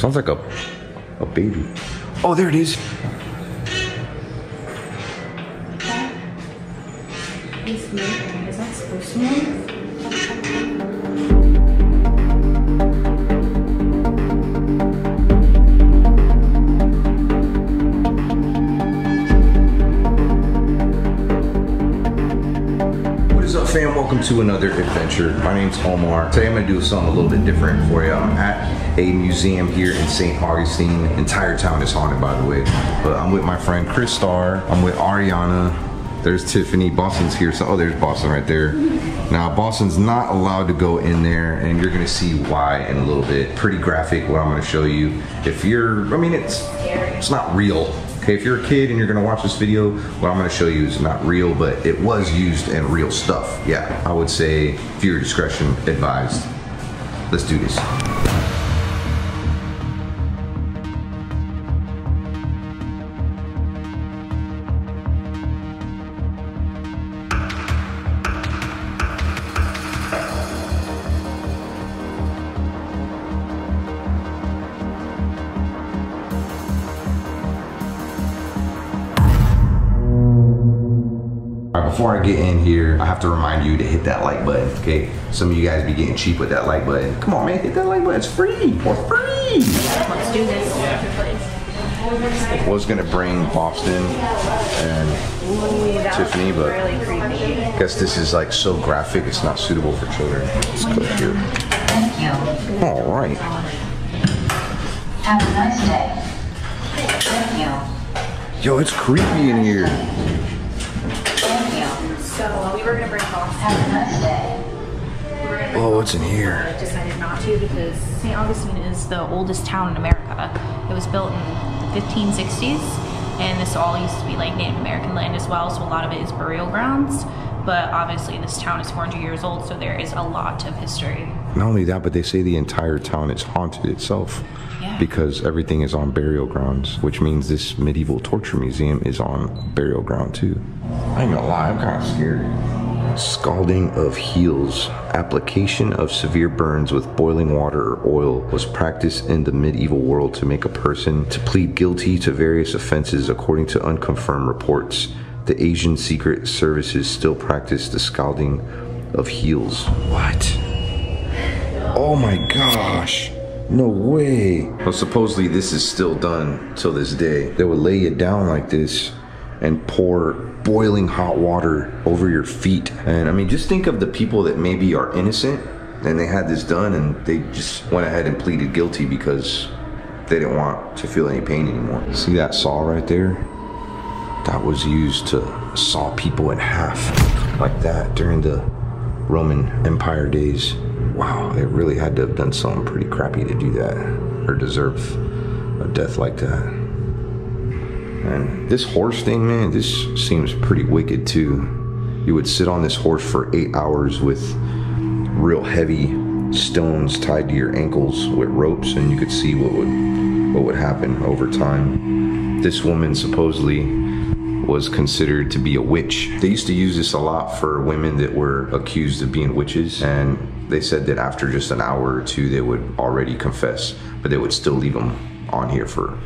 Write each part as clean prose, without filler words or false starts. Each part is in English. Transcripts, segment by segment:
Sounds like a baby. Oh, there it is. Is that supposed to move? Fam, welcome to another adventure. My name's Omar. Today I'm gonna do something a little bit different for you. I'm at a museum here in St. Augustine. The entire town is haunted, by the way. But I'm with my friend Chris Starr. I'm with Ariana. There's Tiffany. Boston's here. So, oh, there's Boston right there. Now, Boston's not allowed to go in there, and you're gonna see why in a little bit. Pretty graphic what I'm gonna show you. If you're, I mean, it's not real. Okay, if you're a kid and you're gonna watch this video, what I'm gonna show you is not real, but it was used in real stuff. Yeah, I would say viewer discretion advised. Let's do this. Before I get in here, I have to remind you to hit that like button, okay? Some of you guys be getting cheap with that like button. Come on, man, hit that like button. It's free, for free. Let's do this. I was gonna bring Boston and Tiffany, but I guess this is like so graphic, it's not suitable for children. Let's go here. Thank you. All right. Have a nice day. Thank you. Yo, it's creepy in here. So we were gonna bring Boston. Have a nice day. Oh, what's in here? I decided not to because St. Augustine is the oldest town in America. It was built in the 1560s, and this all used to be like Native American land as well, so a lot of it is burial grounds. But obviously this town is 400 years old, so there is a lot of history. Not only that, but they say the entire town is haunted itself. Yeah. Because everything is on burial grounds, which means this medieval torture museum is on burial ground too. I ain't gonna lie, I'm kind of scared. Scalding of heels. Application of severe burns with boiling water or oil was practiced in the medieval world to make a person to plead guilty to various offenses. According to unconfirmed reports, the Asian secret services still practice the scalding of heels. What? Oh my gosh. No way. Well, supposedly this is still done till this day. They would lay you down like this and pour boiling hot water over your feet. And I mean, just think of the people that maybe are innocent and they had this done and they just went ahead and pleaded guilty because they didn't want to feel any pain anymore. See that saw right there? That was used to saw people in half like that during the Roman Empire days. Wow, it really had to have done something pretty crappy to do that or deserve a death like that. And this horse thing, man, this seems pretty wicked too. You would sit on this horse for 8 hours with real heavy stones tied to your ankles with ropes, and you could see what would happen over time. This woman supposedly was considered to be a witch. They used to use this a lot for women that were accused of being witches, and they said that after just an hour or two they would already confess, but they would still leave them on here for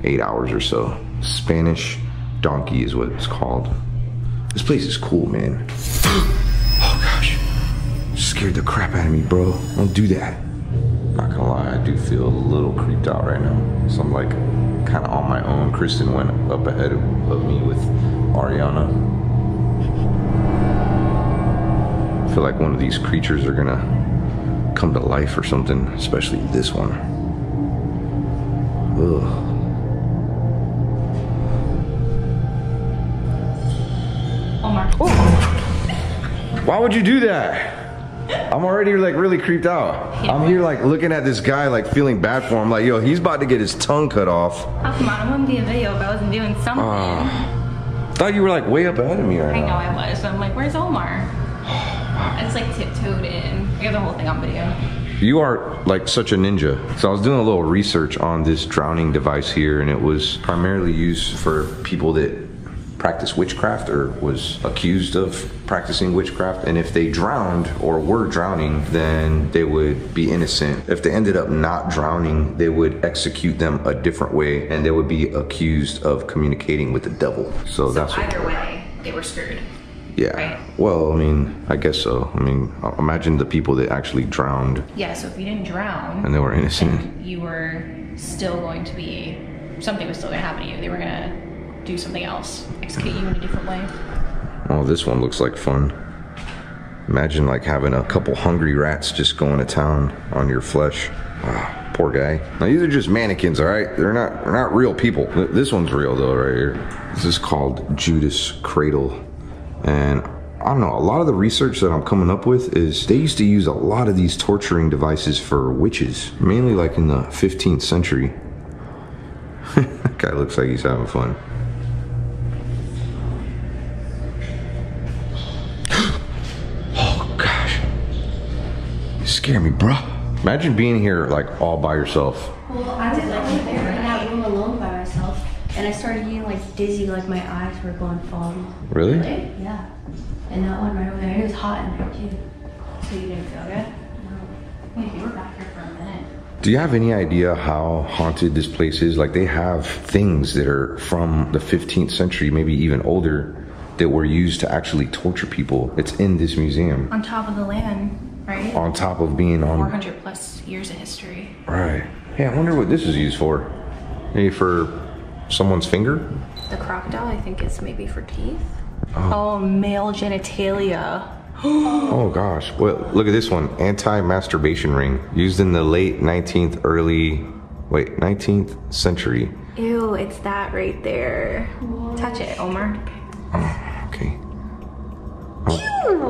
8 hours or so. Spanish donkey is what it's called. This place is cool, man. Oh gosh, scared the crap out of me, bro. Don't do that. Not gonna lie, I do feel a little creeped out right now. So I'm like kind of on my own. Kristen went up ahead of me with Ariana. I feel like one of these creatures are gonna come to life or something, especially this one. Ugh. Omar. Oh. Why would you do that? I'm already like really creeped out. I'm here like looking at this guy like feeling bad for him. Like, yo, he's about to get his tongue cut off. Oh, come on, I wouldn't be a video if I wasn't doing something. Thought you were like way up ahead of me right I now. know I was. I'm like, where's Omar? I just like tiptoed in. I got the whole thing on video. You are like such a ninja. So I was doing a little research on this drowning device here, and it was primarily used for people that practiced witchcraft or was accused of practicing witchcraft. And if they drowned or were drowning, then they would be innocent. If they ended up not drowning, they would execute them a different way and they would be accused of communicating with the devil. So that's either way, they were screwed. Yeah. Right? Well, I mean, I guess so. I mean, imagine the people that actually drowned. Yeah, so if you didn't drown and they were innocent, you were still going to be, something was still going to happen to you. They were going to do something else, execute you in a different way. Oh, this one looks like fun. Imagine like having a couple hungry rats just going to town on your flesh. Ah, poor guy. Now these are just mannequins, all right? They're not real people. This one's real though, right here. This is called Judas Cradle. And I don't know, a lot of the research that I'm coming up with is they used to use a lot of these torturing devices for witches, mainly like in the 15th century. That guy looks like he's having fun. Scare me, bro. Imagine being here like all by yourself. Well, I was like there in that room alone by myself, and I started getting like dizzy, like my eyes were going foggy. Really? Yeah. And that one right over there, it was hot in there too. So you didn't feel good? No. Wait, you were back here for a minute. Do you have any idea how haunted this place is? Like they have things that are from the 15th century, maybe even older, that were used to actually torture people. It's in this museum. On top of the land. Right? On top of being on 400 plus years of history. Right. Hey, I wonder what this is used for. Maybe for someone's finger? The crocodile, I think, is maybe for teeth. Oh, male genitalia. Oh gosh. Well, look at this one. Anti-masturbation ring. Used in the late 19th century. Ew, it's that right there. Touch it, Omar. Oh, okay.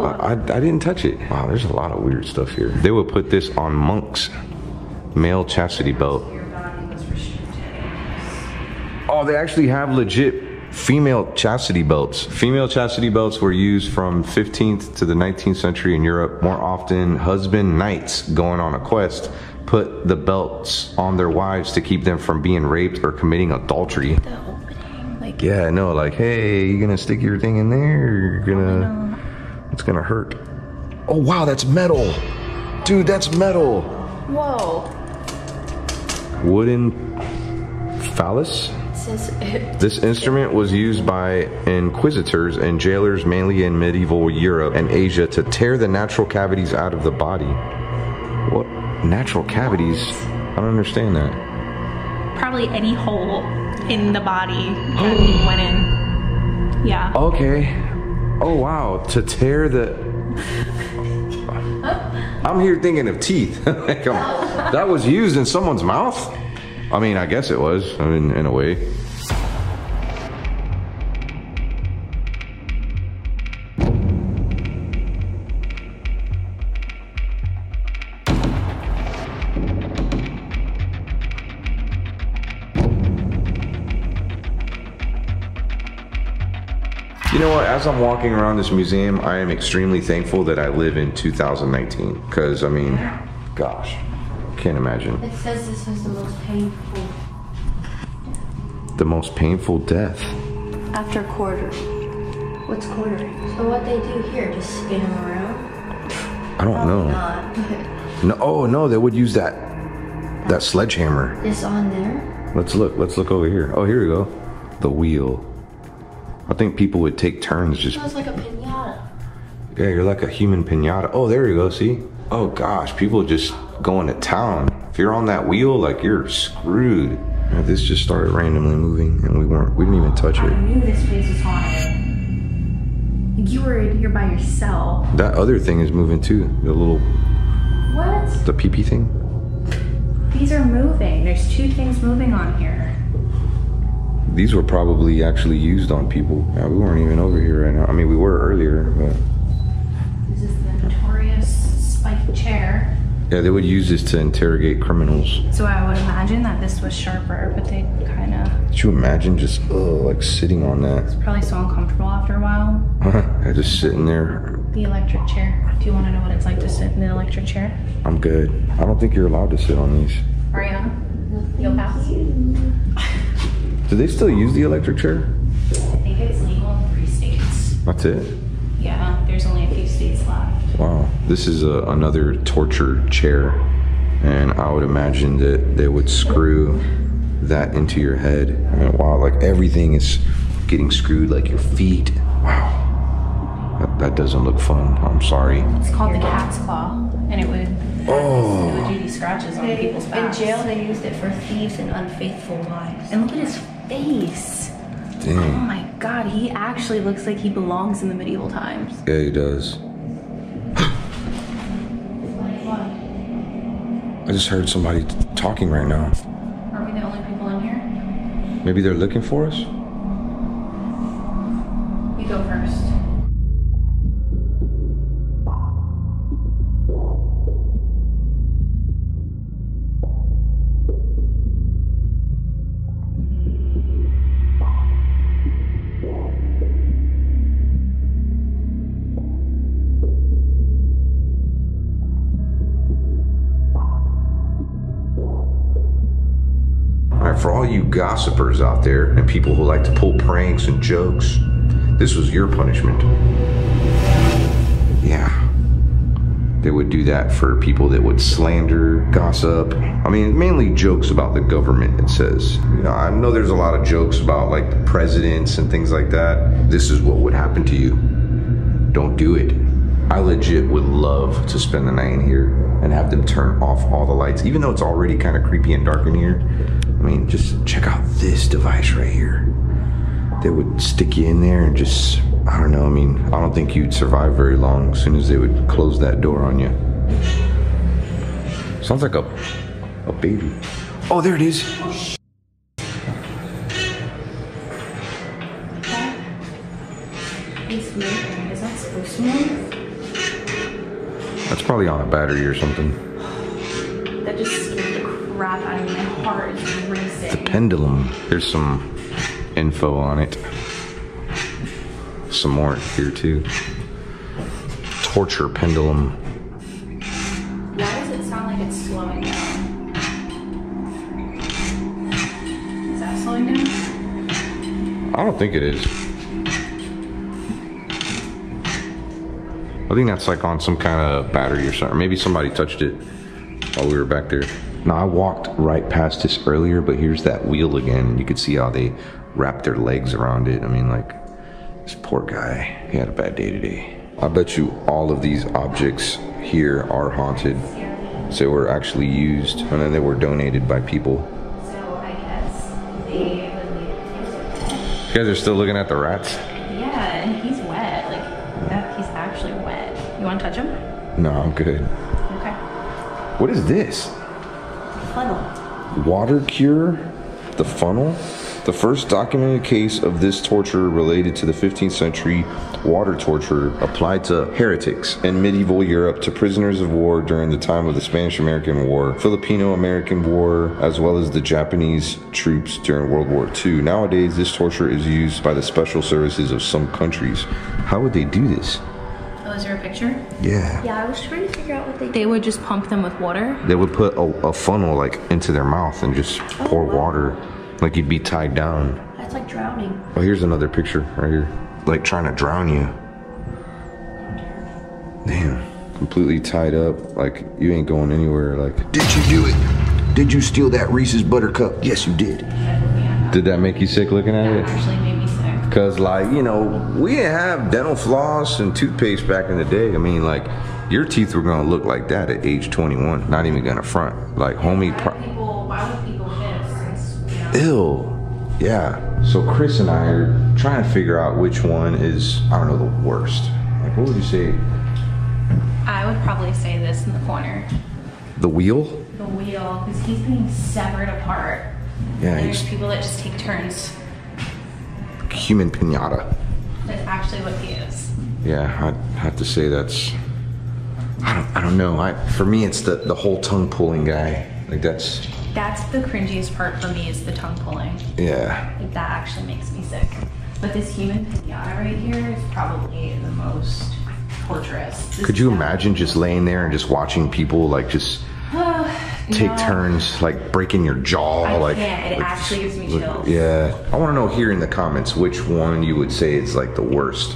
I didn't touch it. Wow, there's a lot of weird stuff here. They would put this on monks. Male chastity belt. Oh, they actually have legit female chastity belts. Female chastity belts were used from 15th to the 19th century in Europe. More often, husband knights going on a quest put the belts on their wives to keep them from being raped or committing adultery. The opening, like... Yeah, I know, like, hey, you gonna stick your thing in there? You're gonna... It's gonna hurt. Oh wow, that's metal. Dude, that's metal. Whoa. Wooden phallus? This instrument was used by inquisitors and jailers mainly in medieval Europe and Asia to tear the natural cavities out of the body. What? Natural cavities? I don't understand that. Probably any hole in the body that he went in. Yeah. Okay. Oh wow, to tear the... I'm here thinking of teeth. That was used in someone's mouth? I mean, I guess it was, I mean, in a way. You know what, as I'm walking around this museum, I am extremely thankful that I live in 2019. Because, I mean, gosh, can't imagine. It says this was the most painful. The most painful death? After quartering. What's quartering? So what they do here, just spin them around? I don't know. Not. No, oh no, they would use that sledgehammer. This on there? Let's look over here. Oh, here we go. The wheel. I think people would take turns just... It sounds like a piñata. Yeah, you're like a human piñata. Oh, there you go, see? Oh gosh, people just going to town. If you're on that wheel, like you're screwed. Yeah, this just started randomly moving and we didn't even touch it. I knew this place was haunted. You're by yourself. That other thing is moving too. The little... What? The pee-pee thing. These are moving. There's two things moving on here. These were probably actually used on people. Yeah, we weren't even over here right now. I mean, we were earlier, but... This is the notorious spiked chair. Yeah, they would use this to interrogate criminals. So I would imagine that this was sharper, but they kind of... Could you imagine just, like, sitting on that? It's probably so uncomfortable after a while. Yeah, just sitting there. The electric chair. Do you want to know what it's like to sit in the electric chair? I'm good. I don't think you're allowed to sit on these. Ariana, you'll pass. Do they still use the electric chair? I think it's legal That's it? Yeah, there's only a few seats left. Wow. This is another torture chair. And I would imagine that they would screw that into your head. And wow, like everything is getting screwed, like your feet. Wow. That doesn't look fun. I'm sorry. It's called the cat's claw, and it would do these scratches on people's backs. In jail, they used it for thieves and unfaithful wives. And look at his face. Dang. Oh my god, he actually looks like he belongs in the medieval times. Yeah, he does. What? I just heard somebody talking right now. Are we the only people in here? Maybe they're looking for us? You go first. For all you gossipers out there and people who like to pull pranks and jokes, this was your punishment. Yeah. They would do that for people that would slander, gossip. I mean, mainly jokes about the government, it says. You know, I know there's a lot of jokes about like the presidents and things like that. This is what would happen to you. Don't do it. I legit would love to spend the night in here and have them turn off all the lights, even though it's already kind of creepy and dark in here. I mean, just check out this device right here. They would stick you in there and just, I don't know, I mean, I don't think you'd survive very long as soon as they would close that door on you. Sounds like a baby. Oh, there it is. It's moving. Is that supposed to move? That's probably on a battery or something. That just scared the crap out of me. My heart is racing. The Pendulum. There's some info on it. Some more here too. Torture Pendulum. Why does it sound like it's slowing down? Is that slowing down? I don't think it is. I think that's like on some kind of battery or something. Maybe somebody touched it while we were back there. Now, I walked right past this earlier, but here's that wheel again, and you could see how they wrapped their legs around it. I mean, like, this poor guy, he had a bad day today. I bet you all of these objects here are haunted. So they were actually used, and then they were donated by people. So I guess they would leave. You guys are still looking at the rats? Yeah, and he's wet. Like, he's actually wet. You want to touch him? No, I'm good. Okay. What is this? Funnel. Water cure? The funnel? The first documented case of this torture related to the 15th century water torture applied to heretics in medieval Europe, to prisoners of war during the time of the Spanish-American War, Filipino-American War, as well as the Japanese troops during World War II. Nowadays, this torture is used by the special services of some countries. How would they do this? Oh, is there a picture? Yeah. Yeah, I was trying to figure out what They would just pump them with water. They would put a funnel like into their mouth and just pour water. Like you'd be tied down. That's like drowning. Oh, here's another picture right here. Like trying to drown you. Damn. Completely tied up. Like you ain't going anywhere. Like, did you do it? Did you steal that Reese's Buttercup? Yes, you did. Did that make you sick looking at it? That actually made me sick. Cause like, you know, we didn't have dental floss and toothpaste back in the day. I mean, like, your teeth were gonna look like that at age 21. Not even gonna front. Like, homie. Why would people kiss? Ew. Yeah. So Chris and I are trying to figure out which one is, I don't know, the worst. Like, what would you say? I would probably say this in the corner. The wheel? The wheel, because he's being severed apart. Yeah. And there's people that just take turns. Human pinata. That's actually what he is. Yeah, I'd have to say that's, I don't know. For me, it's the whole tongue pulling guy. Like that's the cringiest part for me is the tongue pulling. Yeah. Like that actually makes me sick. But this human pinata right here is probably the most torturous. Could you imagine just laying there and just watching people like just take turns, like breaking your jaw? I can't. It actually gives me chills. Yeah. I want to know here in the comments which one you would say is like the worst.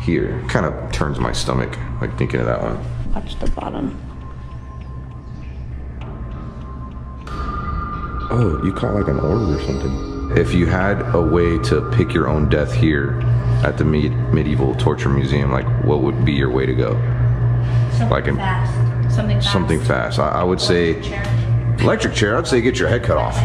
here. Kind of turns my stomach, like thinking of that one. Watch the bottom. Oh, you caught like an orb or something. If you had a way to pick your own death here at the medieval torture museum, like what would be your way to go? Something Like fast. Something fast. I would say electric chair. I'd say get your head cut off.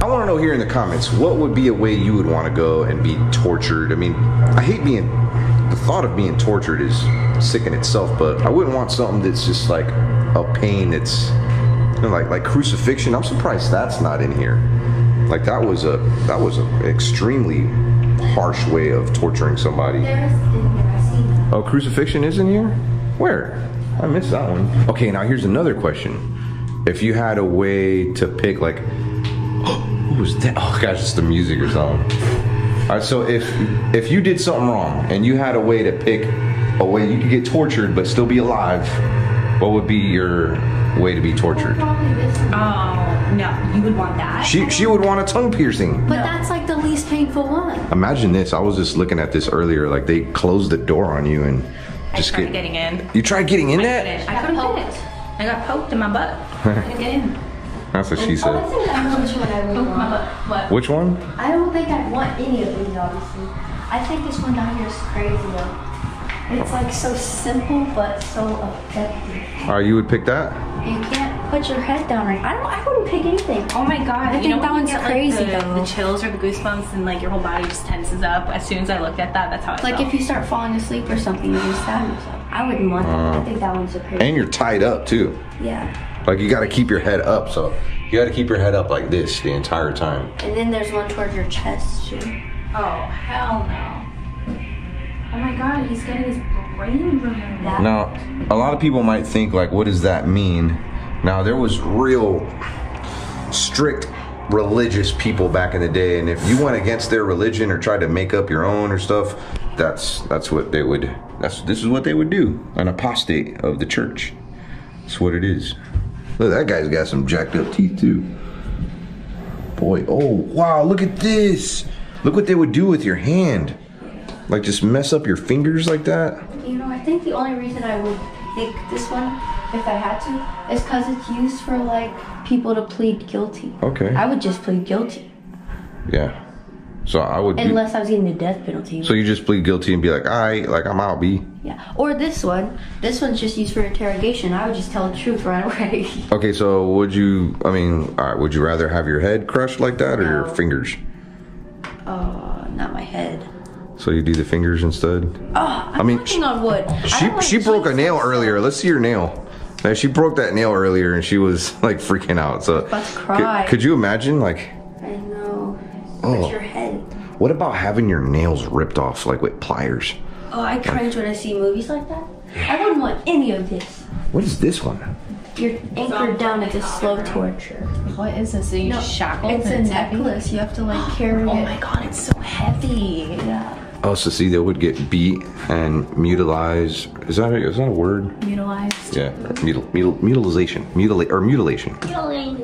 I want to know here in the comments, what would be a way you would want to go and be tortured? I mean, I hate the thought of being tortured is sick in itself, but I wouldn't want something that's just like a pain that's, you know, like crucifixion. I'm surprised that's not in here. Like that was a extremely harsh way of torturing somebody. There's in here, I see that. Oh, crucifixion is in here? Where? I missed that one. Okay, now here's another question. If you had a way to pick, like, what was that? Oh gosh, it's the music or something. All right, so if you did something wrong and you had a way to pick a way you could get tortured but still be alive, what would be your way to be tortured? Probably this one. Oh, no, you would want that. She would want a tongue piercing. But that's like the least painful one. Imagine this. I was just looking at this earlier. Like they closed the door on you and just I tried getting in. You tried getting in that? I couldn't get it. I got poked in my butt. I couldn't get in. That's what she Oh, I said. think I know which one I would Poked my want. butt. What? Which one? I don't think I'd want any of these, obviously. I think this one down here is crazy, though. It's like so simple, but so effective. All right, you would pick that? You can't put your head down right. I wouldn't pick anything. Oh my god! I think that one's crazy, like, though. the chills or the goosebumps and like your whole body just tenses up. As soon as I looked at that, that's how I Like felt. if you start falling asleep or something, you just stab yourself. I wouldn't want that. I think that one's a crazy. And you're tied up too. Yeah. Like you got to keep your head up. So you got to keep your head up like this the entire time. And then there's one towards your chest too. Oh hell no! Oh my god, he's getting his brain removed. Now, a lot of people might think like, what does that mean? Now, there was real strict religious people back in the day, and if you went against their religion or tried to make up your own or stuff, that's what they would. This is what they would do. An apostate of the church. That's what it is. Look, that guy's got some jacked up teeth too. Boy, oh wow, look at this. Look what they would do with your hand. Like just mess up your fingers like that. You know, I think the only reason I would pick this one, if I had to, is because it's used for like people to plead guilty. Okay. I would just plead guilty. Yeah. So I would. Unless I was getting the death penalty. So you just plead guilty and be like, alright, like I'm out, B. Yeah. Or this one. This one's just used for interrogation. I would just tell the truth right away. Okay, so would you? I mean, alright, would you rather have your head crushed like that or your No. fingers? Not my head. So you do the fingers instead? Oh, I'm mean, working on wood. She broke a nail earlier. Let's see your nail. Now, she broke that nail earlier and she was like freaking out. So About to cry. Could you imagine like? I know. Oh. But your head. What about having your nails ripped off like with pliers? Oh, I cringe when I see movies like that. I wouldn't want any of this. What is this one? You're anchored down at this slow torture. What is this? Are you shackled? It's a and heavy? necklace. You have to like carry Oh it. my god, it's so heavy. Yeah. Oh, so see, they would get beat and mutilized. Is that a word? Mutilized. Yeah, mutilation.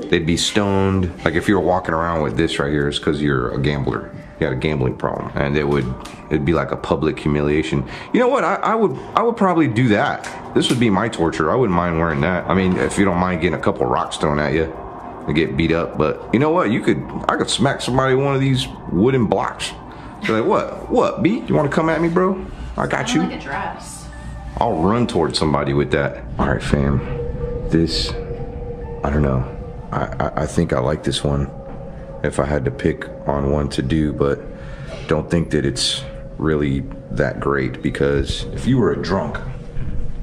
They'd be stoned. Like if you were walking around with this right here, it's because you're a gambler. You had a gambling problem, and it'd be like a public humiliation. You know what? I would probably do that. This would be my torture. I wouldn't mind wearing that. I mean, if you don't mind getting a couple rocks thrown at you and get beat up, but you know what? I could smack somebody with one of these wooden blocks. They're like, what, B? You want to come at me, bro? I got you. Like a dress. I'll run towards somebody with that. All right, fam. This, I don't know. I think I like this one if I had to pick on one to do, but don't think that it's really that great, because if you were a drunk,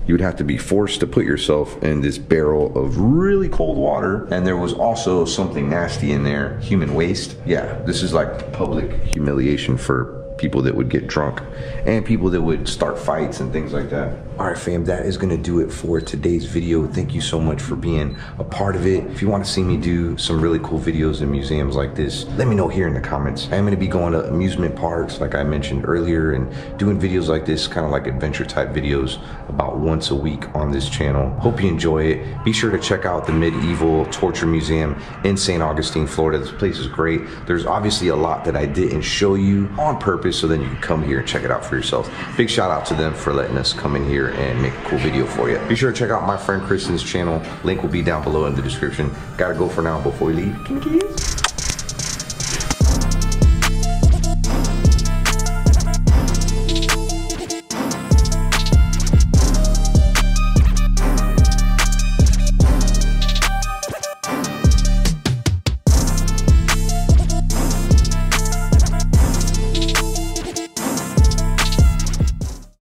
you would have to be forced to put yourself in this barrel of really cold water, and there was also something nasty in there, human waste. Yeah, this is like public humiliation for people that would get drunk and people that would start fights and things like that. All right, fam, that is gonna do it for today's video. Thank you so much for being a part of it. If you want to see me do some really cool videos in museums like this, let me know here in the comments. I am gonna be going to amusement parks like I mentioned earlier and doing videos like this, kind of like adventure type videos about once a week on this channel. Hope you enjoy it. Be sure to check out the Medieval Torture Museum in St. Augustine, Florida. This place is great. There's obviously a lot that I didn't show you on purpose purpose, so then you can come here and check it out for yourself. Big shout out to them for letting us come in here and make a cool video for you. Be sure to check out my friend Kristen's channel. Link will be down below in the description. Gotta go for now before we leave. Kinkies.